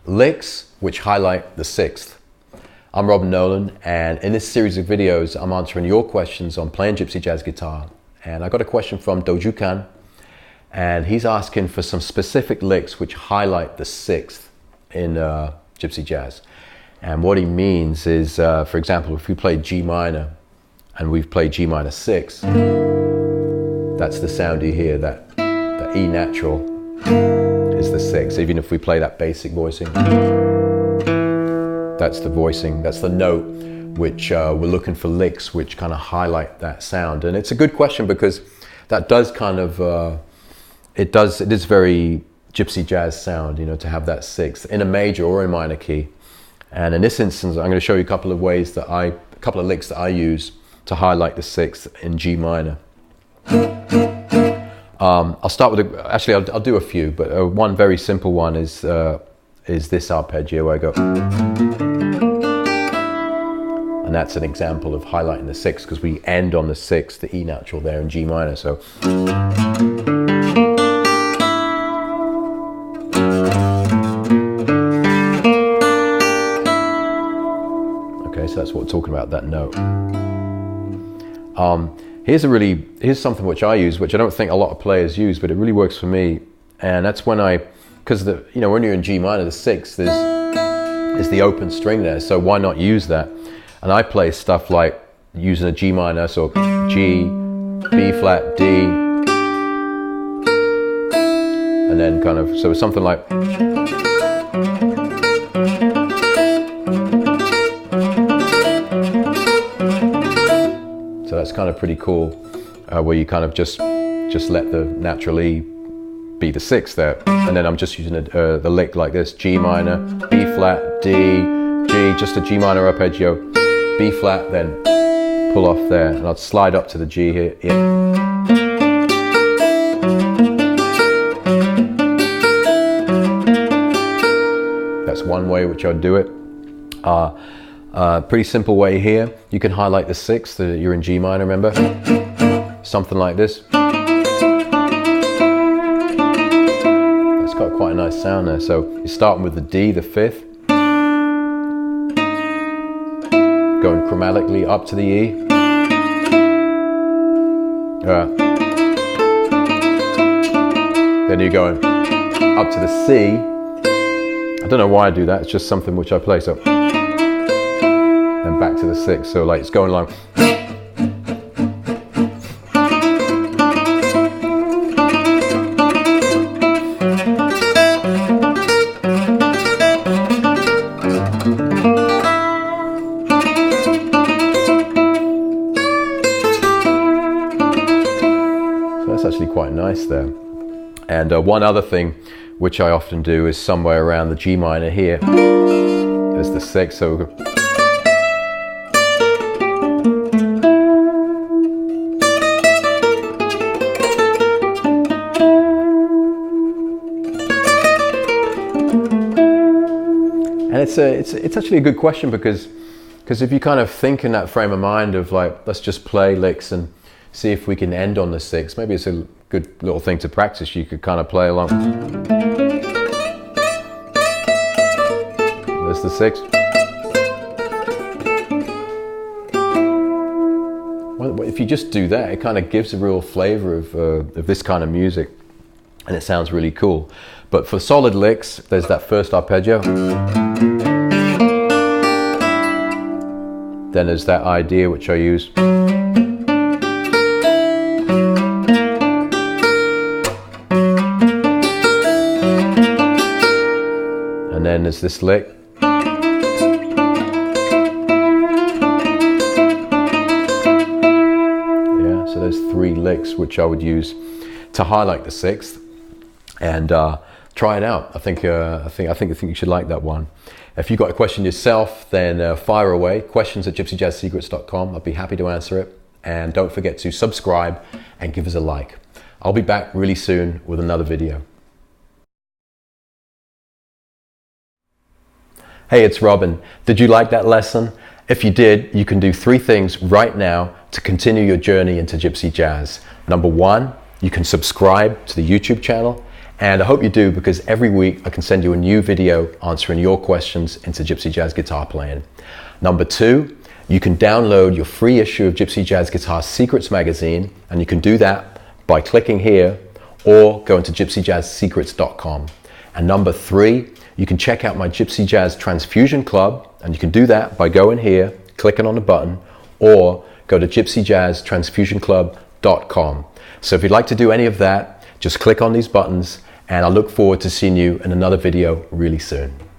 licks which highlight the sixth. I'm Nolan, and in this series of videos I'm answering your questions on playing gypsy jazz guitar. And I got a question from Dojukan, and he's asking for some specific licks which highlight the sixth in gypsy jazz. And what he means is, for example, if we play G minor and we've played G minor 6, that's the sound you hear, that E natural is the 6. Even if we play that basic voicing, that's the voicing, that's the note which we're looking for licks which kind of highlight that sound. And it's a good question because that does kind of, it is very gypsy jazz sound, you know, to have that sixth in a major or a minor key. And in this instance, I'm going to show you a couple of ways that a couple of licks that I use to highlight the sixth in G minor. I'll start with I'll do a few, but one very simple one is this arpeggio where I go, and that's an example of highlighting the sixth because we end on the sixth, the E natural there in G minor. So. So that's what we're talking about, that note. Here's something which I use, which I don't think a lot of players use, but it really works for me. And that's when because when you're in G minor, the sixth is the open string there. So why not use that? And I play stuff like using a G minor, so G, B flat, D, and then kind of, so something like. So that's kind of pretty cool, where you kind of just let the natural E be the sixth there, and then I'm just using the lick like this: G minor, B flat, D, G, just a G minor arpeggio, B flat, then pull off there, and I'll slide up to the G here. That's one way which I'd do it. Pretty simple way here. You can highlight the sixth. You're in G minor, remember? Something like this. It's got quite a nice sound there. So you're starting with the D, the fifth, going chromatically up to the E. Then you're going up to the C. I don't know why I do that. It's just something which I play. So. And back to the sixth, so like it's going along. So that's actually quite nice there. And one other thing which I often do is somewhere around the G minor here. There's the sixth, so and it's actually a good question because if you kind of think in that frame of mind of like, let's just play licks and see if we can end on the sixth, maybe it's a good little thing to practice. You could kind of play along. There's the sixth. Well, if you just do that, it kind of gives a real flavor of this kind of music, and it sounds really cool. But for solid licks, there's that first arpeggio. Then there's that idea which I use. And then there's this lick. Yeah, so there's three licks which I would use to highlight the sixth. And try it out. I think you should like that one. If you've got a question yourself, then fire away. questions@gypsyjazzsecrets.com. I'll be happy to answer it. And don't forget to subscribe and give us a like. I'll be back really soon with another video. Hey, it's Robin. Did you like that lesson? If you did, you can do 3 things right now to continue your journey into gypsy jazz. Number 1, you can subscribe to the YouTube channel. And I hope you do, because every week I can send you a new video answering your questions into Gypsy Jazz guitar playing. Number 2, you can download your free issue of Gypsy Jazz Guitar Secrets magazine, and you can do that by clicking here or going to gypsyjazzsecrets.com. And number 3, you can check out my Gypsy Jazz Transfusion Club, and you can do that by going here, clicking on the button, or go to gypsyjazztransfusionclub.com. So if you'd like to do any of that, just click on these buttons, and I look forward to seeing you in another video really soon.